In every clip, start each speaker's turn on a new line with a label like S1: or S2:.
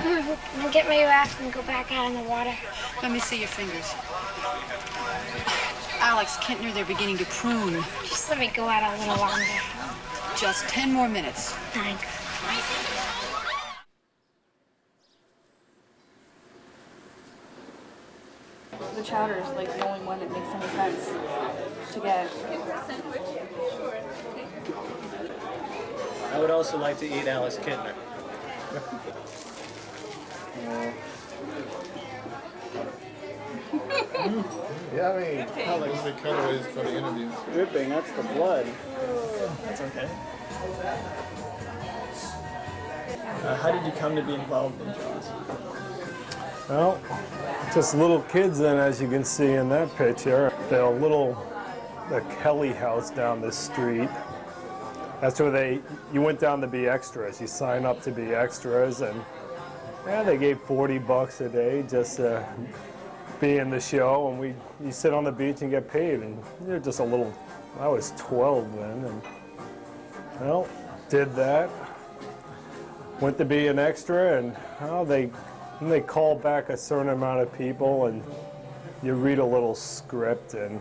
S1: I'll get my raft and go back out in the water.
S2: Let me see your fingers. Alex Kintner, they're beginning to prune.
S1: Just let me go out a little longer.
S2: Just 10 more minutes.
S1: Thanks.
S3: The chowder is like the only one that makes any sense to get.
S4: I would also like to eat Alex Kintner.
S5: Yeah, I mean, those are the cutaways for the interviews.
S4: Dripping, that's the blood. That's okay. How did you come to be involved in Jaws?
S6: Well, just little kids then, as you can see in that picture. The Kelly house down the street. That's where you went down to be extras. You sign up to be extras, and yeah, they gave $40 a day just to be in the show, and you sit on the beach and get paid. And you're just I was 12 then, and well, did that. Went to be an extra, and they call back a certain amount of people, and you read a little script, and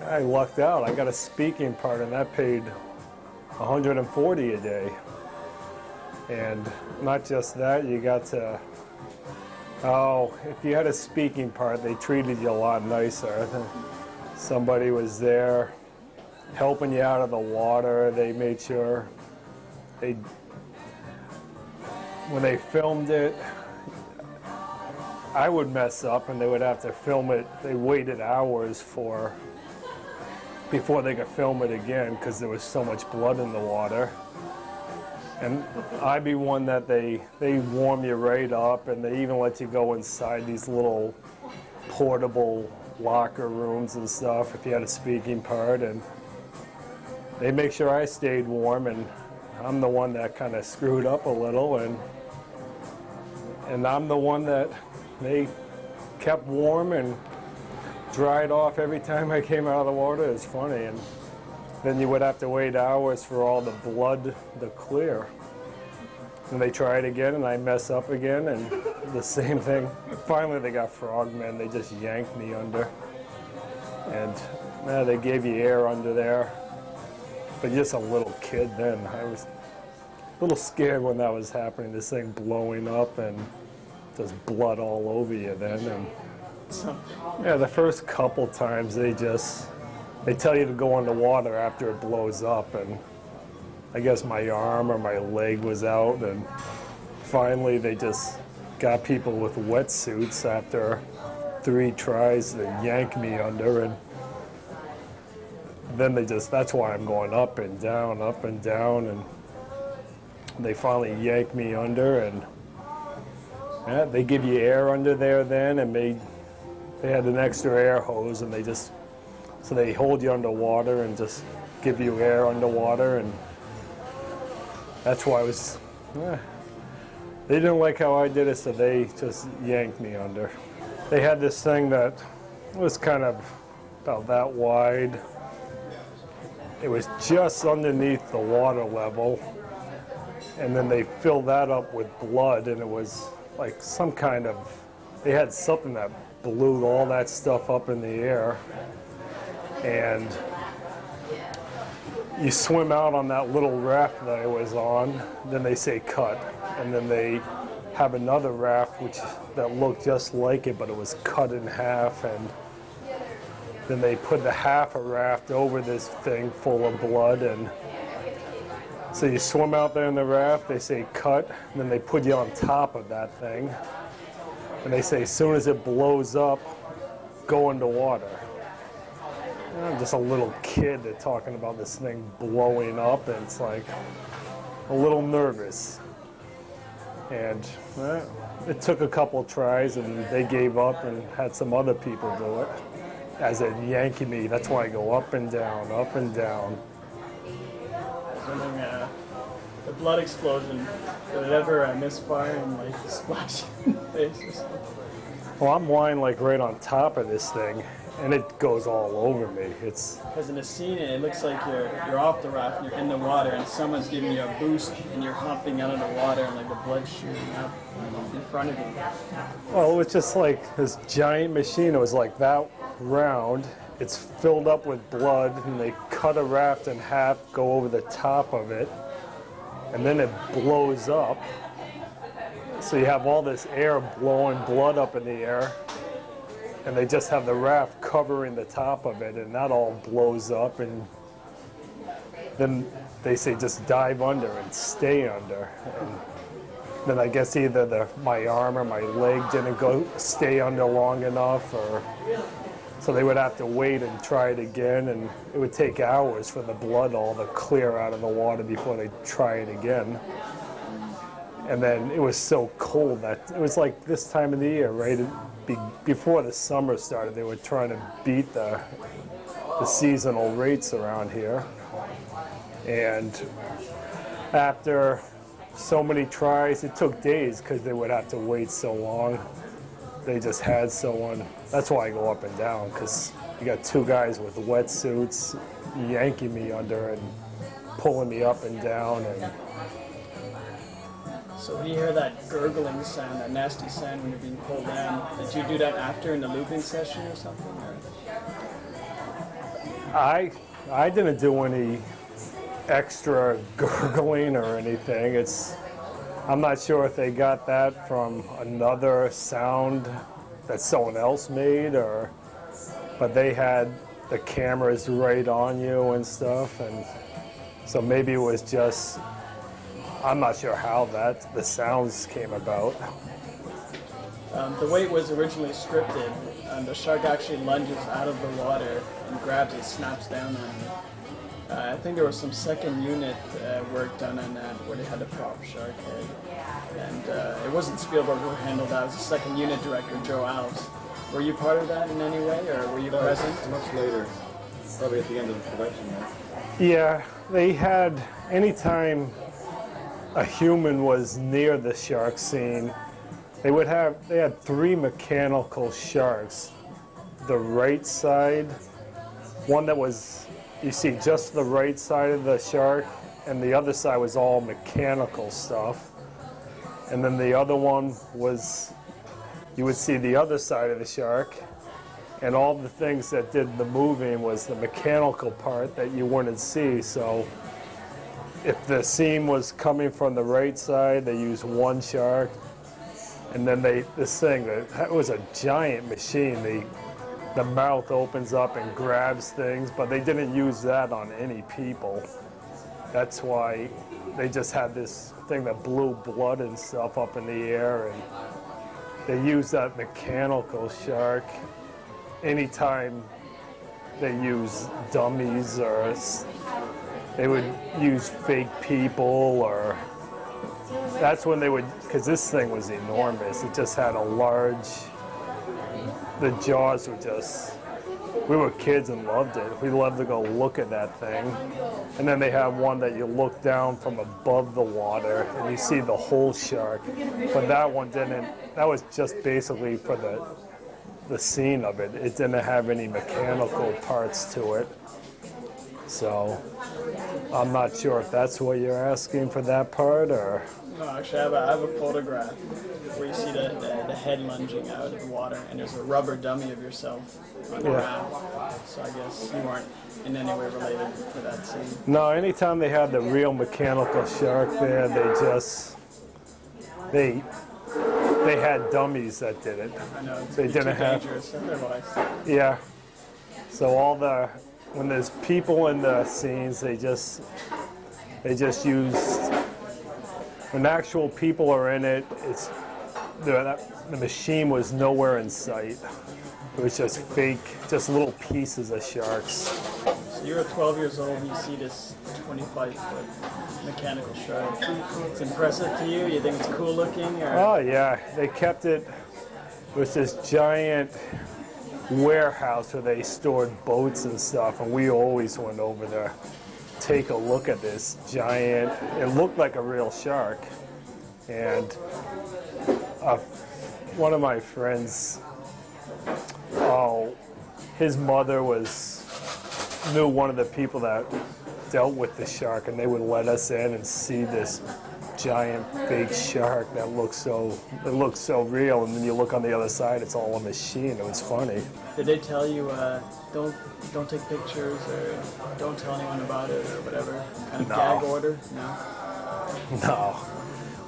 S6: I lucked out. I got a speaking part, and that paid $140 a day. And not just that, you got to, if you had a speaking part, they treated you a lot nicer. Somebody was there helping you out of the water. They made sure when they filmed it, I would mess up and they would have to film it. They waited hours before they could film it again because there was so much blood in the water. And I'd be one that they warm you right up, and they even let you go inside these little portable locker rooms and stuff if you had a speaking part, and they make sure I stayed warm, and I'm the one that kind of screwed up a little, and I'm the one that they kept warm and dried off every time I came out of the water. It's funny. And then you would have to wait hours for all the blood to clear. And they try it again, and I mess up again, and the same thing. Finally, they got frogmen. They just yanked me under. And they gave you air under there. But just a little kid then. I was a little scared when that was happening, this thing blowing up and just blood all over you then. And yeah, the first couple times they tell you to go in the water after it blows up, and I guess my arm or my leg was out, and finally they just got people with wetsuits after 3 tries to yank me under, and then that's why I'm going up and down, and they finally yanked me under, and yeah, they give you air under there then, and they had an extra air hose, and so they hold you underwater and just give you air underwater, and that's why they didn't like how I did it, so they just yanked me under. They had this thing that was kind of about that wide. It was just underneath the water level, and then they filled that up with blood, and it was like they had something that blew all that stuff up in the air, and you swim out on that little raft that I was on, then they say cut, and then they have another raft that looked just like it, but it was cut in half, and then they put the half a raft over this thing full of blood, and so you swim out there in the raft, they say cut, and then they put you on top of that thing, and they say as soon as it blows up, go into water. And I'm just a little kid that's talking about this thing blowing up, and it's like a little nervous. And it took a couple tries, and they gave up and had some other people do it. As in yanking me, that's why I go up and down, up and down.
S4: The blood explosion, did it ever misfire and splash in the face or something?
S6: Well, I'm lying right on top of this thing, and it goes all over me. It's
S4: Because in the scene, it looks like you're off the raft, and you're in the water, and someone's giving you a boost, and you're hopping out of the water, and like the blood's shooting up in front of you.
S6: well, it was just like this giant machine. It was like that round. It's filled up with blood, and they cut a raft in half, go over the top of it, and then it blows up. So you have all this air blowing blood up in the air, and they just have the raft covering the top of it, and that all blows up, and then they say just dive under and stay under. And then I guess either my arm or my leg didn't stay under long enough, or so they would have to wait and try it again, and it would take hours for the blood all to clear out of the water before they try it again. And then it was so cold that it was like this time of the year, right? Before the summer started, they were trying to beat the seasonal rates around here. And after so many tries, it took days because they would have to wait so long. They just had someone. That's why I go up and down, because you got two guys with wetsuits yanking me under and pulling me up and down. And
S4: So when you hear that gurgling sound, that nasty sound when you're being pulled down, did you do that after in the looping session or something? Or?
S6: I didn't do any extra gurgling or anything. I'm not sure if they got that from another sound that someone else made, but they had the cameras right on you and stuff, and so maybe it was just, I'm not sure how the sounds came about.
S4: The way it was originally scripted, the shark actually lunges out of the water and grabs it, snaps down on you. I think there was some second unit work done on that where they had the prop shark head. And it wasn't Spielberg who handled that, it was the second unit director, Joe Alves. Were you part of that in any way, or were you present?
S5: Much later, probably at the end of the production. Right?
S6: Yeah, they had, anytime a human was near the shark scene, they had 3 mechanical sharks. The right side, one that was, you see just the right side of the shark, and the other side was all mechanical stuff. And then the other one was, you would see the other side of the shark, and all the things that did the moving was the mechanical part that you wouldn't see. So if the scene was coming from the right side, they used one shark, and then this thing, that was a giant machine. The mouth opens up and grabs things, but they didn't use that on any people. That's why they just had this thing that blew blood and stuff up in the air, and they used that mechanical shark anytime they use dummies, or they would use fake people, or that's when they would, because this thing was enormous. It just had a large, the jaws were just, we were kids and loved it. We loved to go look at that thing. And then they have one that you look down from above the water and you see the whole shark. But that one didn't, that was just basically for the scene of it. It didn't have any mechanical parts to it. So I'm not sure if that's what you're asking for that part, or...
S4: No, actually, I have a photograph where you see the head lunging out of the water, and there's a rubber dummy of yourself on the raft. So I guess you weren't in any way related to that scene.
S6: No, anytime they had the real mechanical shark there, they had dummies that did it.
S4: I know, it's
S6: They didn't
S4: too
S6: have...
S4: dangerous in their life.
S6: Yeah. So when there's people in the scenes, they just use, when actual people are in it, the machine was nowhere in sight. It was just fake, just little pieces of sharks.
S4: So you're 12 years old and you see this 25-foot mechanical shark. It's impressive to you? You think it's cool looking? Or?
S6: Oh yeah, they kept it. It was this giant warehouse where they stored boats and stuff, and we always went over there to take a look at this giant, it looked like a real shark. And one of my friends, his mother knew one of the people that dealt with the shark, and they would let us in and see this giant fake shark that looked so real, and then you look on the other side, it's all a machine. It was funny.
S4: Did they tell you don't take pictures or don't tell anyone about it or whatever kind of
S6: No.
S4: gag order? No.
S6: No,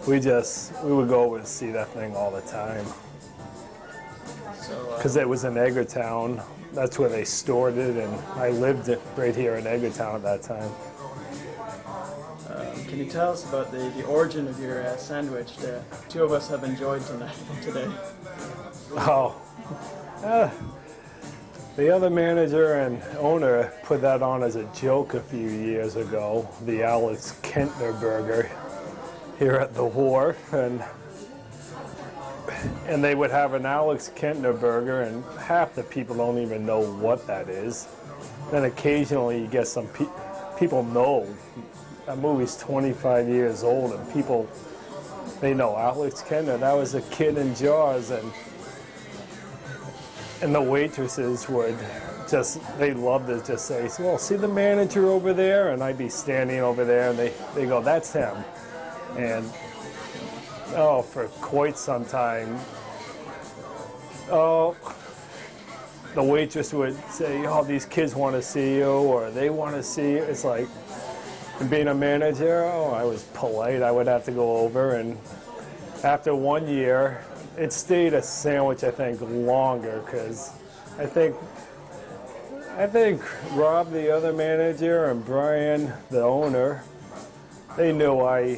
S6: we would go over and see that thing all the time
S4: So
S6: because it was in Eggertown. That's where they stored it, and I lived right here in Eggertown at that time.
S4: can you tell us about the origin of your sandwich that two of us have enjoyed today?
S6: Oh, the other manager and owner put that on as a joke a few years ago, the Alex Kintner burger here at the Wharf, and they would have an Alex Kintner burger, and half the people don't even know what that is. Then occasionally you get some people know. That movie's 25 years old, and they know Alex Kintner. That was a kid in Jaws, and the waitresses they loved to just say, well, see the manager over there? And I'd be standing over there, and they go, that's him. And, for quite some time, the waitress would say, oh, these kids want to see you, or they want to see you. It's like, and being a manager, I was polite. I would have to go over, and after 1 year, it stayed a sandwich, I think, longer, because I think Rob, the other manager, and Brian, the owner, they knew I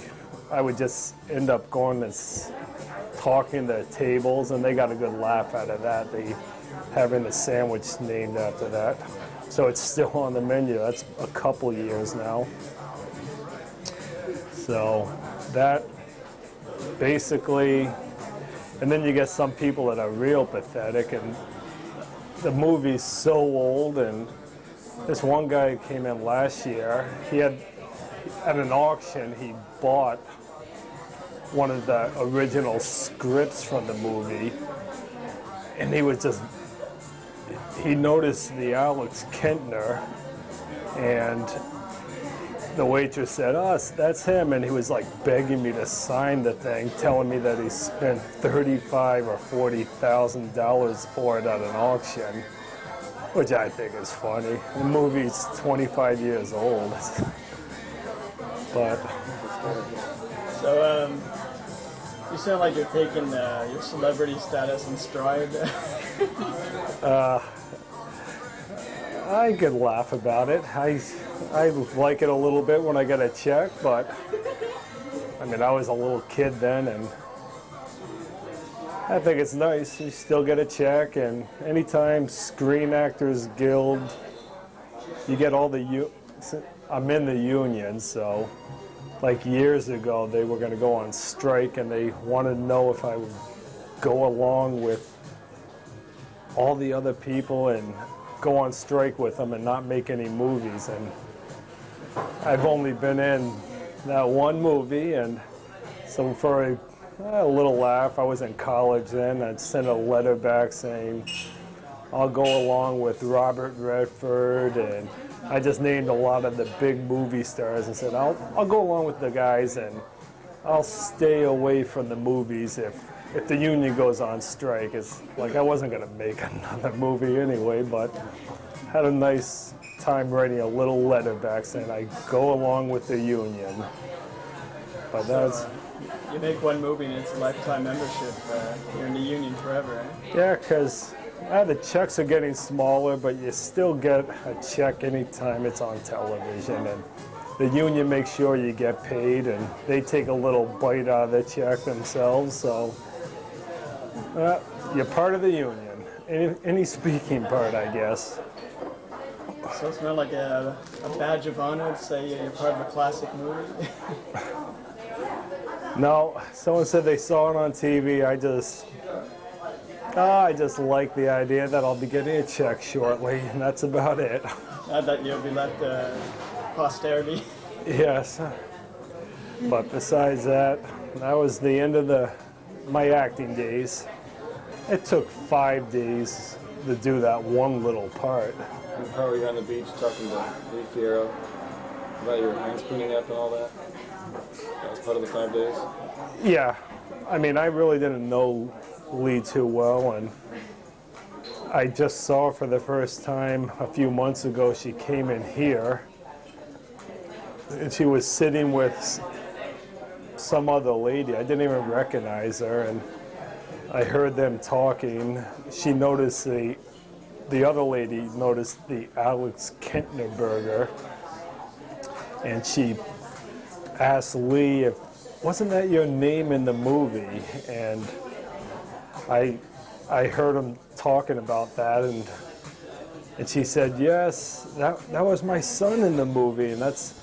S6: would just end up going and talking to tables, and they got a good laugh out of that. They having the sandwich named after that. So it's still on the menu. That's a couple years now. So that basically, and then you get some people that are real pathetic, and the movie's so old, and this one guy came in last year, at an auction, he bought one of the original scripts from the movie, and he noticed the Alex Kintner, and the waitress said, that's him, and he was like begging me to sign the thing, telling me that he spent $35,000 or $40,000 for it at an auction, which I think is funny. The movie's 25 years old. But
S4: So, you sound like you're taking your celebrity status in stride.
S6: I could laugh about it. I like it a little bit when I get a check, but I mean, I was a little kid then, and I think it's nice. You still get a check, and anytime Screen Actors Guild, you get all I'm in the union, so like years ago, they were going to go on strike, and they wanted to know if I would go along with all the other people and go on strike with them and not make any movies. And I've only been in that one movie, and so for a little laugh, I was in college then, I'd send a letter back saying, I'll go along with Robert Redford, and I just named a lot of the big movie stars and said, I'll go along with the guys, and I'll stay away from the movies if the union goes on strike. It's like I wasn't going to make another movie anyway, but had a nice time writing a little letter back saying I go along with the union. But that's...
S4: You make one movie and it's a lifetime membership. You're in the union forever, eh?
S6: Yeah, because the checks are getting smaller, but you still get a check anytime it's on television. And the union makes sure you get paid, and they take a little bite out of the check themselves. So you're part of the union. Any speaking part, I guess.
S4: So it's not like a badge of honor to say you're part of a classic movie?
S6: No, someone said they saw it on TV. I just like the idea that I'll be getting a check shortly, and that's about it.
S4: Not that you'll be left posterity.
S6: Yes, but besides that, that was the end of my acting days. It took 5 days to do that one little part.
S7: How were you on the beach talking to Lee Fierro about your hands cleaning up and all that? That was part of the 5 days?
S6: Yeah, I mean, I really didn't know Lee too well, and I just saw her for the first time a few months ago. She came in here, and she was sitting with some other lady. I didn't even recognize her, and I heard them talking. She noticed the other lady noticed the Alex Kintner burger, and she asked Lee if, wasn't that your name in the movie? And I heard him talking about that, and she said, yes, that was my son in the movie, and that's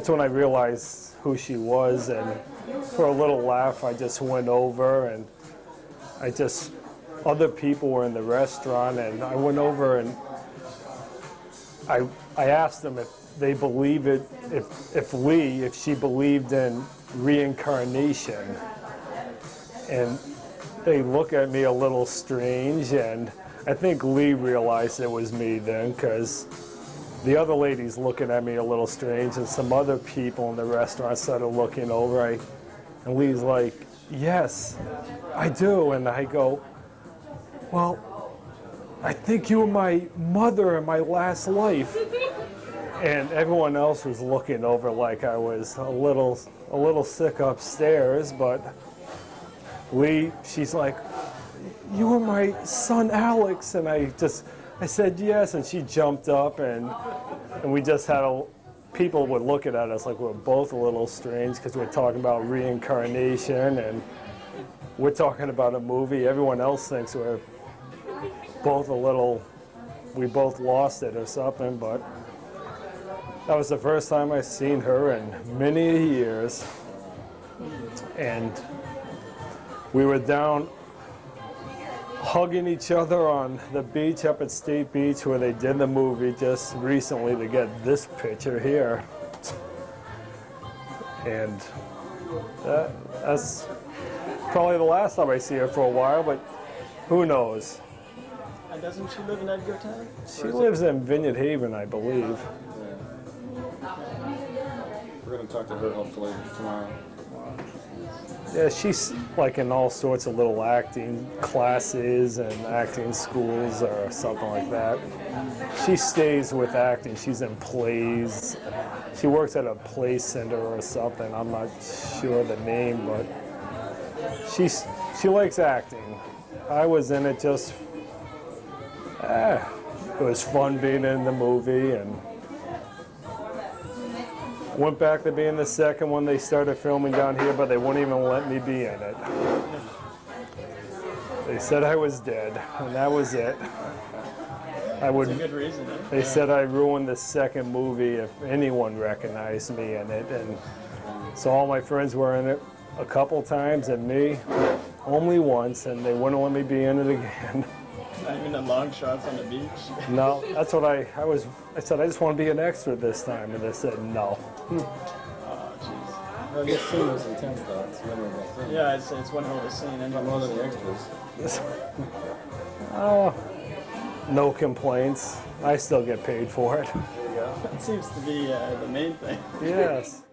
S6: when I realized who she was. And for a little laugh, I just went over, and other people were in the restaurant, and I went over and I asked them if they believe it, if she believed in reincarnation. And they look at me a little strange, and I think Lee realized it was me then, because the other lady's looking at me a little strange, and some other people in the restaurant started looking over. And Lee's like, yes, I do. And I go, well, I think you were my mother in my last life. And everyone else was looking over like I was a little sick upstairs, but Lee, she's like, you were my son Alex. And I said yes, and she jumped up, and we just had people were looking at us like we're both a little strange, because we're talking about reincarnation, and we're talking about a movie. Everyone else thinks we're both we both lost it or something, but that was the first time I've seen her in many years. And we were down hugging each other on the beach up at State Beach, where they did the movie just recently, to get this picture here. And that's probably the last time I see her for a while, but who knows?
S4: And doesn't she live in Edgartown?
S6: She lives in Vineyard Haven, I believe.
S7: We're going to talk to her hopefully tomorrow.
S6: Yeah, she's like in all sorts of little acting classes and acting schools or something like that. She stays with acting. She's in plays. She works at a play center or something. I'm not sure the name, but she likes acting. I was in it just, it was fun being in the movie, and went back to be in the second one. They started filming down here, but they wouldn't even let me be in it. They said I was dead, and that was it.
S4: That's a good reason.
S6: They said I ruined the second movie if anyone recognized me in it, and so all my friends were in it a couple times, and me only once, and they wouldn't let me be in it again.
S4: Not even the long shots on the beach.
S6: No, that's what I said, I just want to be an extra this time, and they said no.
S4: Oh, jeez.
S7: Well, this scene was intense though. It's memorable.
S4: Yeah, it's one hell of a scene.
S7: Not more than the extras.
S6: Oh, no complaints. I still get paid for it.
S7: There you go.
S4: That seems to be the main thing.
S6: Yes.